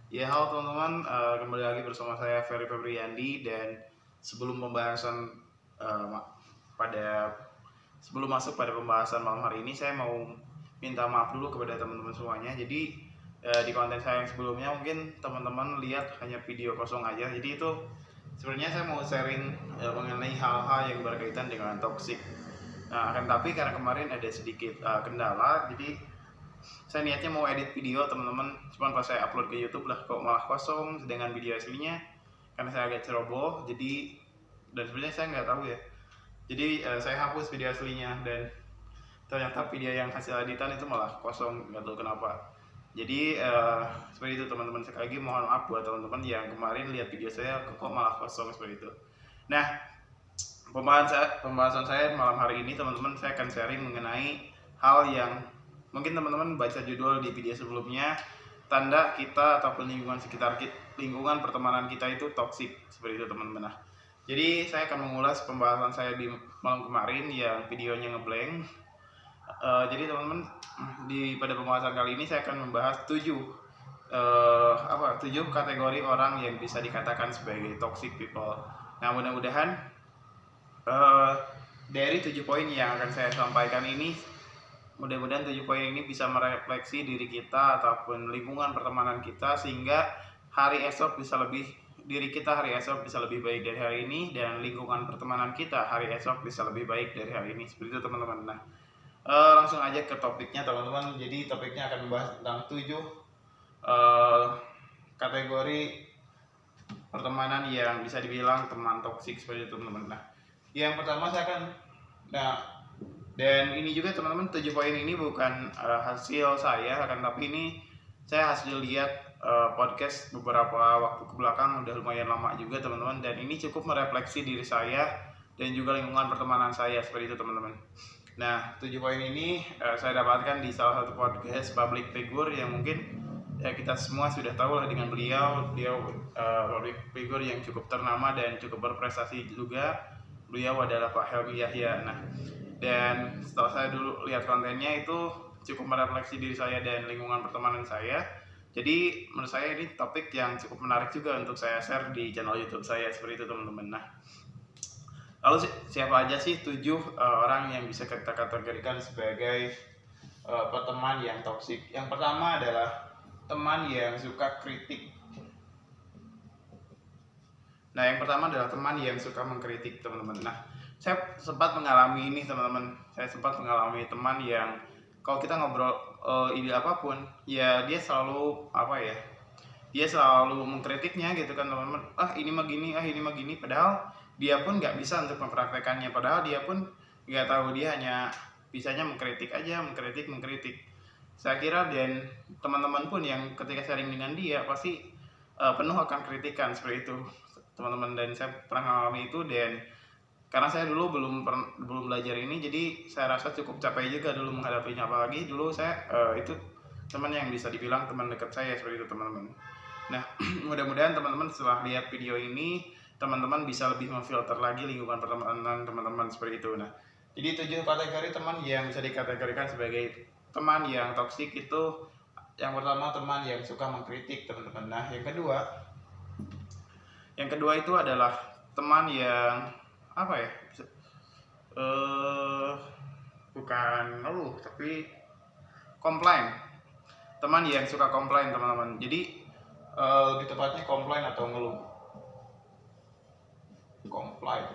Ya, halo teman-teman, kembali lagi bersama saya Ferry Febriandi dan sebelum pembahasan eh, ma- pada sebelum masuk pada pembahasan malam hari ini, saya mau minta maaf dulu kepada teman-teman semuanya. Jadi di konten saya yang sebelumnya mungkin teman-teman lihat hanya video kosong aja. Jadi itu sebenarnya saya mau sharing mengenai hal-hal yang berkaitan dengan toxic. Nah, akan tapi karena kemarin ada sedikit kendala, jadi saya niatnya mau edit video teman-teman, cuman pas saya upload ke YouTube lah kok malah kosong dengan video aslinya karena saya agak ceroboh. Jadi dan sebenarnya saya nggak tahu ya, jadi saya hapus video aslinya dan ternyata video yang hasil editan itu malah kosong, nggak tahu kenapa. Jadi seperti itu teman-teman, sekali lagi mohon maaf buat teman-teman yang kemarin lihat video saya kok malah kosong seperti itu. Nah, pembahasan saya malam hari ini teman-teman, saya akan sharing mengenai hal yang mungkin teman-teman baca judul di video sebelumnya, tanda kita ataupun lingkungan pertemanan kita itu toksik, seperti itu teman-teman. Nah, jadi saya akan mengulas pembahasan saya di malam kemarin yang videonya ngeblank. Jadi teman-teman, pada pembahasan kali ini saya akan membahas 7 kategori orang yang bisa dikatakan sebagai toxic people. Nah, mudah-mudahan uh, dari 7 poin yang akan saya sampaikan ini, mudah-mudahan 7 poin ini bisa merefleksi diri kita ataupun lingkungan pertemanan kita, sehingga diri kita hari esok bisa lebih baik dari hari ini, dan lingkungan pertemanan kita hari esok bisa lebih baik dari hari ini. Seperti itu teman-teman. Nah, langsung aja ke topiknya teman-teman. Jadi topiknya akan membahas tentang 7 kategori pertemanan yang bisa dibilang teman toksik, seperti itu teman-teman. Nah, yang pertama saya akan, nah, dan ini juga teman-teman, 7 poin ini bukan hasil saya, akan tapi ini saya hasil lihat podcast beberapa waktu ke belakang, udah lumayan lama juga teman-teman, dan ini cukup merefleksi diri saya dan juga lingkungan pertemanan saya, seperti itu teman-teman. Nah, 7 poin ini saya dapatkan di salah satu podcast public figure yang mungkin ya kita semua sudah tahu lah dengan beliau public figure yang cukup ternama dan cukup berprestasi juga. Beliau adalah Pak Helmi Yahya. Nah, dan setelah saya dulu lihat kontennya, itu cukup merefleksi diri saya dan lingkungan pertemanan saya. Jadi menurut saya ini topik yang cukup menarik juga untuk saya share di channel YouTube saya, seperti itu teman-teman. Nah, lalu siapa aja sih 7 orang yang bisa kita kategorikan sebagai teman yang toksik? Yang pertama adalah teman yang suka kritik. Nah, yang pertama adalah teman yang suka mengkritik teman-teman. Nah, saya sempat mengalami ini teman-teman. Saya sempat mengalami teman yang kalau kita ngobrol ide apapun, ya dia selalu dia selalu mengkritiknya gitu kan teman-teman. Ini mah gini, ini mah gini. Padahal dia pun nggak bisa untuk mempraktekannya. Padahal dia pun nggak tahu, dia hanya bisanya mengkritik aja, mengkritik. Saya kira dan teman-teman pun yang ketika sharing dengan dia pasti penuh akan kritikan, seperti itu teman-teman. Dan saya pernah mengalami itu, dan karena saya dulu belum belajar ini, jadi saya rasa cukup capek juga dulu menghadapinya. Apalagi dulu saya itu teman yang bisa dibilang teman dekat saya, seperti itu teman-teman. Nah, mudah-mudahan teman-teman setelah lihat video ini, teman-teman bisa lebih memfilter lagi lingkungan pertemanan teman-teman, seperti itu. Nah, jadi 7 kategori teman yang bisa dikategorikan sebagai teman yang toksik itu, yang pertama teman yang suka mengkritik teman-teman. Nah, yang kedua itu adalah teman yang apa ya, bukan ngeluh tapi komplain. Teman yang suka komplain teman-teman. Jadi lebih tepatnya komplain atau ngeluh. Komplain.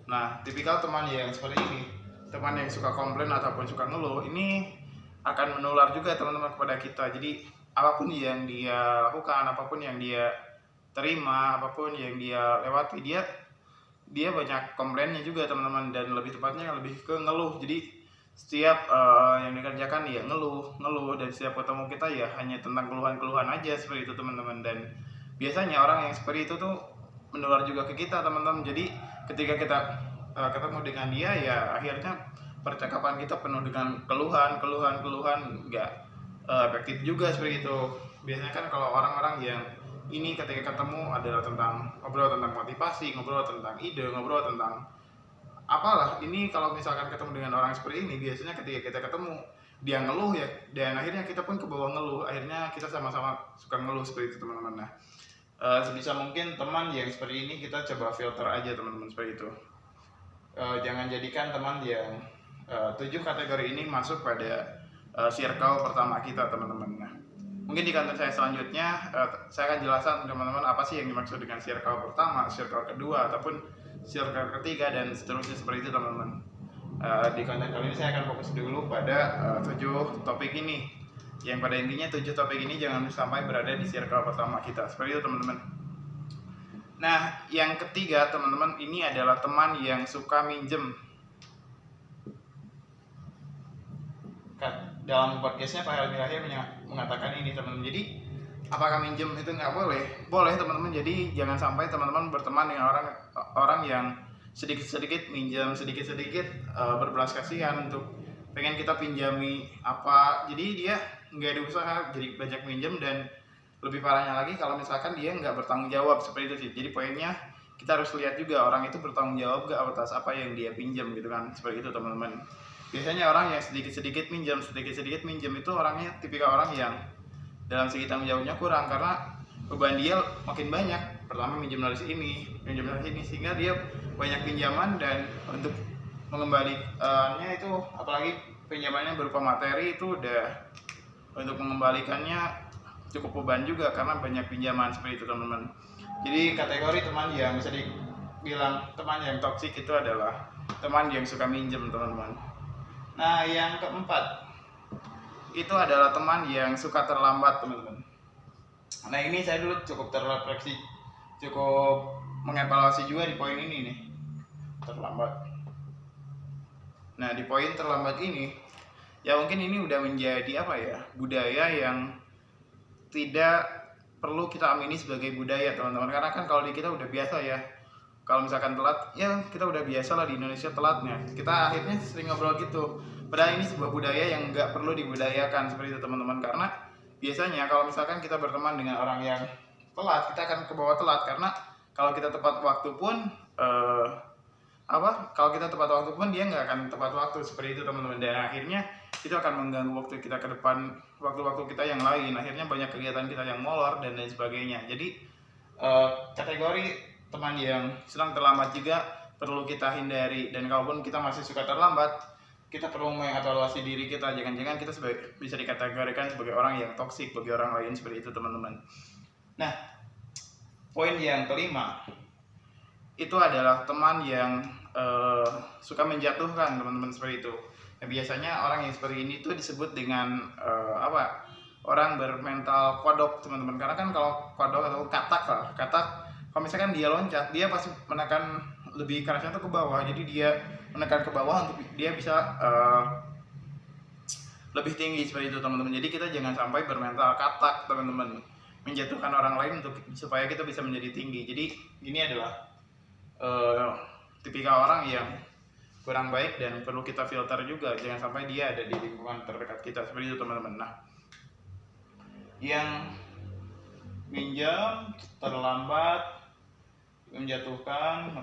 Nah, tipikal teman yang seperti ini, teman yang suka komplain ataupun suka ngeluh, ini akan menular juga teman-teman kepada kita. Jadi apapun yang dia lakukan, apapun yang dia terima, apapun yang dia lewati, dia banyak komplainnya juga teman-teman, dan lebih tepatnya lebih ke ngeluh. Jadi setiap yang dikerjakan ya ngeluh, dan setiap ketemu kita ya hanya tentang keluhan-keluhan aja, seperti itu teman-teman. Dan biasanya orang yang seperti itu tuh menular juga ke kita teman-teman. Jadi ketika kita ketemu dengan dia, ya akhirnya percakapan kita penuh dengan keluhan, nggak efektif juga, seperti itu. Biasanya kan kalau orang-orang yang ini ketika ketemu adalah ngobrol tentang motivasi, ngobrol tentang ide, ngobrol tentang apalah ini, kalau misalkan ketemu dengan orang seperti ini, biasanya ketika kita ketemu dia ngeluh ya, dan akhirnya kita pun kebawa ngeluh, akhirnya kita sama-sama suka ngeluh seperti itu teman-teman. Nah, sebisa mungkin teman yang seperti ini kita coba filter aja teman-teman, seperti itu. Jangan jadikan teman yang 7 kategori ini masuk pada circle pertama kita teman-teman. Nah, mungkin di konten saya selanjutnya saya akan jelaskan teman-teman apa sih yang dimaksud dengan circle pertama, circle kedua, ataupun circle ketiga, dan seterusnya seperti itu teman-teman. Di konten kali ini saya akan fokus dulu pada 7 topik ini, yang pada intinya 7 topik ini jangan sampai berada di circle pertama kita, seperti itu teman-teman. Nah, yang ketiga teman-teman, ini adalah teman yang suka minjem. Dalam podcastnya Pak Helmi Lahir mengatakan ini teman-teman. Jadi apakah minjem itu nggak boleh? Boleh teman-teman. Jadi jangan sampai teman-teman berteman dengan orang yang sedikit-sedikit minjam, sedikit-sedikit berbelas kasihan untuk pengen kita pinjami apa. Jadi dia nggak ada usaha, jadi banyak minjem, dan lebih parahnya lagi kalau misalkan dia nggak bertanggung jawab, seperti itu sih. Jadi poinnya kita harus lihat juga orang itu bertanggung jawab nggak atas apa yang dia pinjam gitu kan, seperti itu teman-teman. Biasanya orang yang sedikit-sedikit minjam itu orangnya tipikal orang yang dalam segi tanggung jawabnya kurang, karena beban dia makin banyak. Pertama minjam dari sini, sehingga dia banyak pinjaman, dan untuk mengembalikannya itu, apalagi pinjamannya berupa materi, itu udah untuk mengembalikannya cukup beban juga karena banyak pinjaman, seperti itu teman-teman. Jadi kategori teman yang bisa dibilang teman yang toksik itu adalah teman yang suka minjem teman-teman. Nah, yang keempat itu adalah teman yang suka terlambat teman-teman. Nah, ini saya dulu cukup terrefleksi, cukup mengevaluasi juga di poin ini nih, terlambat. Nah, di poin terlambat ini ya mungkin ini udah menjadi apa ya, budaya yang tidak perlu kita amini sebagai budaya teman-teman, karena kan kalau di kita udah biasa ya, kalau misalkan telat ya kita udah biasa lah di Indonesia telatnya, kita akhirnya sering ngobrol gitu. Padahal ini sebuah budaya yang nggak perlu dibudayakan, seperti itu teman-teman, karena biasanya kalau misalkan kita berteman dengan orang yang telat, kita akan kebawa telat, karena kalau kita tepat waktu pun dia nggak akan tepat waktu, seperti itu teman-teman, dan akhirnya itu akan mengganggu waktu kita ke depan, waktu-waktu kita yang lain, akhirnya banyak kegiatan kita yang molor dan lain sebagainya. Jadi kategori teman yang sedang terlambat juga perlu kita hindari, dan kalaupun kita masih suka terlambat, kita perlu mengevaluasi diri kita, jangan-jangan kita bisa dikategorikan sebagai orang yang toksik bagi orang lain, seperti itu teman-teman. Nah, poin yang kelima itu adalah teman yang suka menjatuhkan teman-teman, seperti itu. Nah, biasanya orang yang seperti ini tuh disebut dengan orang bermental kodok teman-teman, karena kan kalau kodok atau katak kalau misalkan dia loncat, dia pasti menekan lebih kerasnya tuh ke bawah, jadi dia menekan ke bawah untuk dia bisa lebih tinggi, seperti itu teman-teman. Jadi kita jangan sampai bermental katak teman-teman, menjatuhkan orang lain supaya kita bisa menjadi tinggi. Jadi ini adalah tipikal orang yang kurang baik dan perlu kita filter juga, jangan sampai dia ada di lingkungan terdekat kita, seperti itu teman-teman. Nah, yang minjam, terlambat, menjatuhkan,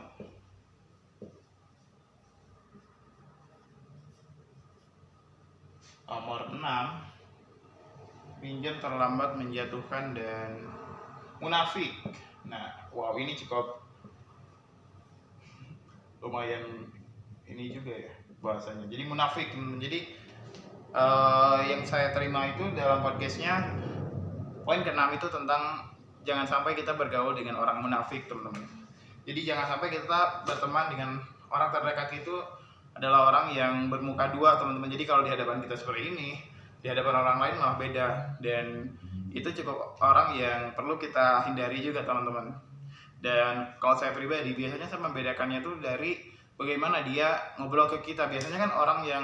nomor 6, minjam, terlambat, menjatuhkan, dan munafik. Nah, wow, ini cukup lumayan ini juga ya bahasanya. Jadi munafik. Jadi yang saya terima itu dalam podcastnya, poin ke-6 itu tentang jangan sampai kita bergaul dengan orang munafik teman-teman. Jadi jangan sampai kita berteman dengan orang terdekat itu adalah orang yang bermuka dua teman-teman. Jadi kalau di hadapan kita seperti ini, di hadapan orang lain malah beda, dan itu cukup orang yang perlu kita hindari juga teman-teman. Dan kalau saya pribadi biasanya saya membedakannya itu dari bagaimana dia ngobrol ke kita. Biasanya kan orang yang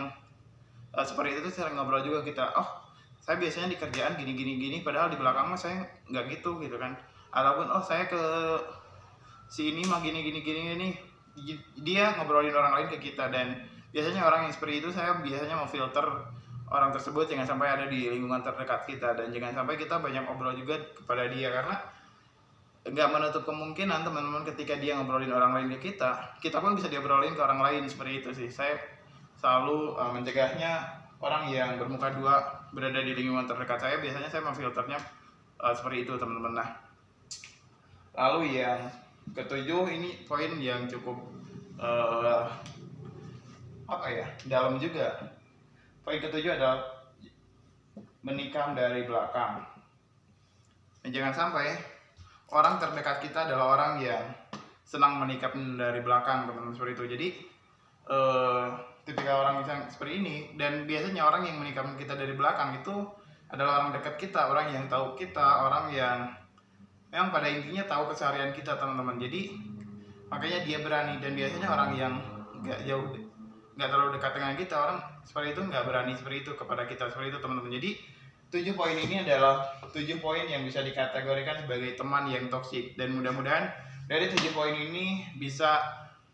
seperti itu sering ngobrol juga kita, oh saya biasanya di kerjaan gini, padahal di belakang mah saya nggak gitu kan. Ataupun oh saya ke si ini mah gini, dia ngobrolin orang lain ke kita. Dan biasanya orang yang seperti itu saya biasanya mau filter orang tersebut jangan sampai ada di lingkungan terdekat kita, dan jangan sampai kita banyak ngobrol juga kepada dia, karena nggak menutup kemungkinan teman-teman ketika dia ngobrolin orang lain ke kita pun bisa diobrolin ke orang lain. Seperti itu sih. Saya selalu mencegahnya orang yang bermuka dua berada di lingkungan terdekat saya. Biasanya saya memfilternya seperti itu teman-teman. Nah, lalu yang ketujuh ini poin yang cukup dalam juga. Poin ketujuh adalah menikam dari belakang. Dan jangan sampai orang terdekat kita adalah orang yang senang menikam dari belakang, teman-teman, seperti itu. Jadi ketika orang yang seperti ini, dan biasanya orang yang menikam kita dari belakang itu adalah orang dekat kita, orang yang tahu kita, orang yang memang pada intinya tahu keseharian kita, teman-teman. Jadi makanya dia berani, dan biasanya orang yang nggak terlalu dekat dengan kita, orang seperti itu nggak berani seperti itu kepada kita, seperti itu teman-teman. Jadi 7 poin ini adalah 7 poin yang bisa dikategorikan sebagai teman yang toksik, dan mudah-mudahan dari 7 poin ini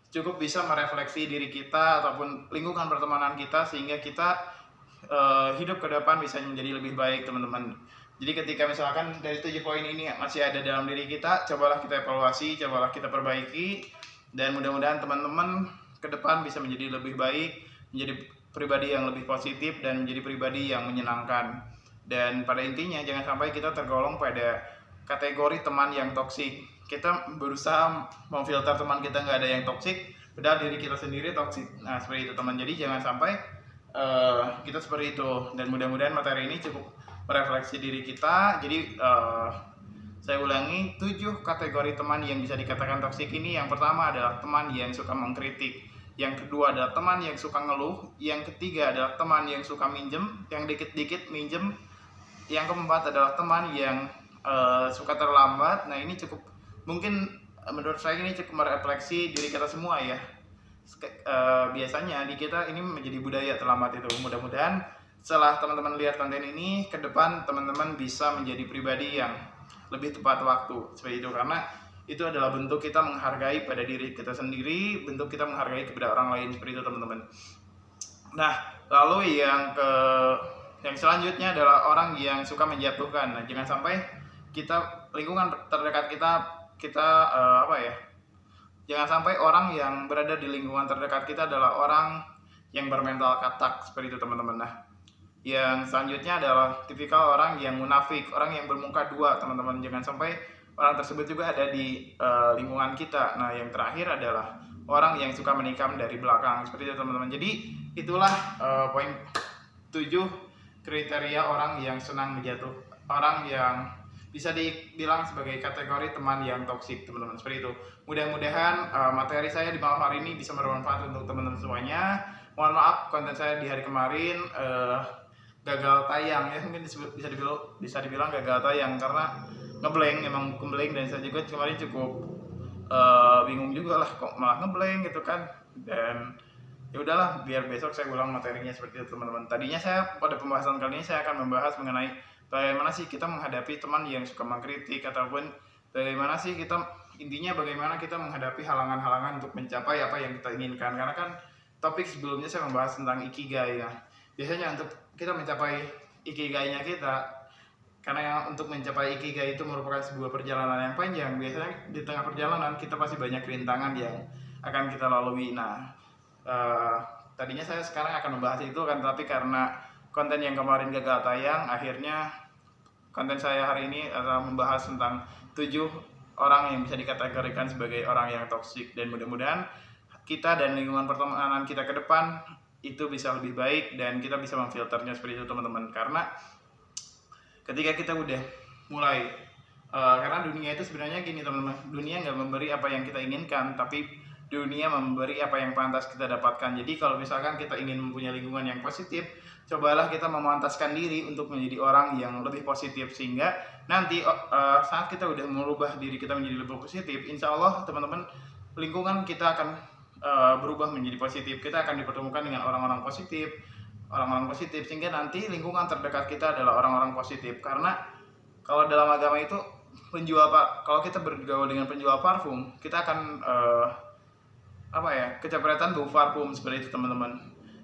cukup bisa merefleksi diri kita ataupun lingkungan pertemanan kita, sehingga kita hidup ke depan bisa menjadi lebih baik, teman-teman. Jadi ketika misalkan dari 7 poin ini masih ada dalam diri kita, cobalah kita evaluasi, cobalah kita perbaiki, dan mudah-mudahan teman-teman ke depan bisa menjadi lebih baik, menjadi pribadi yang lebih positif, dan menjadi pribadi yang menyenangkan. Dan pada intinya jangan sampai kita tergolong pada kategori teman yang toksik. Kita berusaha memfilter teman kita nggak ada yang toksik, padahal diri kita sendiri toksik. Nah, seperti itu teman. Jadi jangan sampai kita seperti itu. Dan mudah-mudahan materi ini cukup merefleksi diri kita. Jadi saya ulangi, 7 kategori teman yang bisa dikatakan toksik ini. Yang pertama adalah teman yang suka mengkritik. Yang kedua adalah teman yang suka ngeluh. Yang ketiga adalah teman yang suka minjem, yang dikit-dikit minjem. Yang keempat adalah teman yang suka terlambat. Nah, ini cukup, mungkin menurut saya ini cukup merefleksi diri kita semua ya. Biasanya di kita ini menjadi budaya terlambat itu. Mudah-mudahan setelah teman-teman lihat konten ini, ke depan teman-teman bisa menjadi pribadi yang lebih tepat waktu, seperti itu. Karena itu adalah bentuk kita menghargai pada diri kita sendiri, bentuk kita menghargai kepada orang lain, seperti itu teman-teman. Nah, lalu yang selanjutnya adalah orang yang suka menjatuhkan. Nah, jangan sampai lingkungan terdekat kita jangan sampai orang yang berada di lingkungan terdekat kita adalah orang yang bermental katak, seperti itu teman-teman. Nah, yang selanjutnya adalah tipikal orang yang munafik, orang yang bermuka dua, teman-teman. Jangan sampai orang tersebut juga ada di lingkungan kita. Nah, yang terakhir adalah orang yang suka menikam dari belakang, seperti itu teman-teman. Jadi itulah poin 7 kriteria orang yang senang orang yang bisa dibilang sebagai kategori teman yang toksik, teman-teman, seperti itu. Mudah-mudahan materi saya di malam hari ini bisa bermanfaat untuk teman-teman semuanya. Mohon maaf konten saya di hari kemarin gagal tayang ya, mungkin bisa dibilang gagal tayang karena ngeblank, emang ngeblank, dan saya juga kemarin cukup bingung juga lah kok malah ngeblank gitu kan. Dan ya udahlah, biar besok saya ulang materinya, seperti itu teman-teman. Tadinya saya pada pembahasan kali ini saya akan membahas mengenai bagaimana sih kita menghadapi teman yang suka mengkritik, ataupun bagaimana kita menghadapi halangan-halangan untuk mencapai apa yang kita inginkan. Karena kan topik sebelumnya saya membahas tentang ikigai. Nah, biasanya untuk kita mencapai ikigainya kita, karena untuk mencapai ikigai itu merupakan sebuah perjalanan yang panjang. Biasanya di tengah perjalanan kita pasti banyak rintangan yang akan kita lalui. Nah, tadinya saya sekarang akan membahas itu kan, tapi karena konten yang kemarin gagal tayang, akhirnya konten saya hari ini adalah membahas tentang 7 orang yang bisa dikategorikan sebagai orang yang toksik. Dan mudah-mudahan kita dan lingkungan pertemanan kita ke depan itu bisa lebih baik, dan kita bisa memfilternya seperti itu teman-teman. Karena ketika kita udah mulai karena dunia itu sebenarnya gini teman-teman, dunia nggak memberi apa yang kita inginkan, tapi dunia memberi apa yang pantas kita dapatkan. Jadi kalau misalkan kita ingin mempunyai lingkungan yang positif, cobalah kita memantaskan diri untuk menjadi orang yang lebih positif, sehingga nanti saat kita udah merubah diri kita menjadi lebih positif, insya Allah teman-teman, lingkungan kita akan berubah menjadi positif. Kita akan dipertemukan dengan orang-orang positif, sehingga nanti lingkungan terdekat kita adalah orang-orang positif. Karena kalau dalam agama itu kalau kita bergaul dengan penjual parfum, kita akan kecapretan bau parfum, seperti itu teman-teman.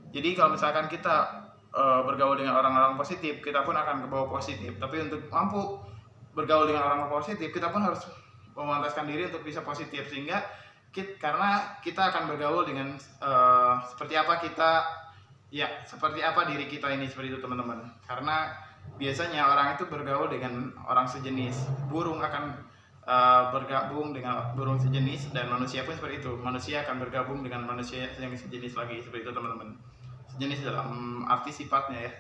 Jadi kalau misalkan kita bergaul dengan orang-orang positif, kita pun akan kebawa positif. Tapi untuk mampu bergaul dengan orang positif, kita pun harus memantaskan diri untuk bisa positif, sehingga karena kita akan bergaul dengan seperti apa kita, ya seperti apa diri kita ini, seperti itu teman-teman. Karena biasanya orang itu bergaul dengan orang sejenis, burung akan bergabung dengan burung sejenis, dan manusia pun seperti itu, manusia akan bergabung dengan manusia yang sejenis lagi, seperti itu teman-teman. Sejenis dalam arti sifatnya ya.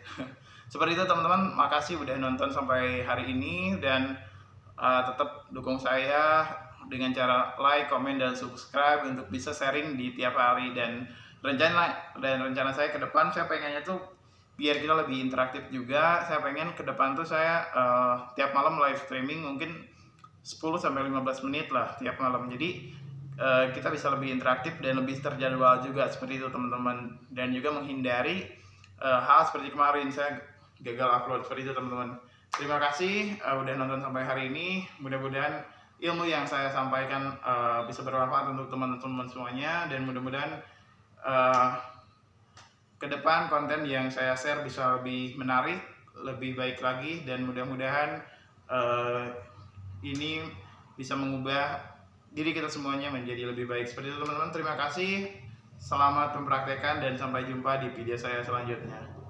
Seperti itu teman-teman, makasih udah nonton sampai hari ini, dan tetap dukung saya dengan cara like, komen, dan subscribe untuk bisa sharing di tiap hari. Dan rencana saya ke depan, saya pengennya tuh biar kita lebih interaktif juga. Saya pengen ke depan tuh saya tiap malam live streaming mungkin 10-15 menit lah tiap malam. Jadi kita bisa lebih interaktif dan lebih terjadwal juga, seperti itu teman-teman. Dan juga menghindari hal seperti kemarin saya gagal upload, seperti itu teman-teman. Terima kasih udah nonton sampai hari ini. Mudah-mudahan ilmu yang saya sampaikan bisa bermanfaat untuk teman-teman semuanya, dan mudah-mudahan ke depan konten yang saya share bisa lebih menarik, lebih baik lagi, dan mudah-mudahan ini bisa mengubah diri kita semuanya menjadi lebih baik, seperti itu teman-teman. Terima kasih, selamat mempraktekkan, dan sampai jumpa di video saya selanjutnya.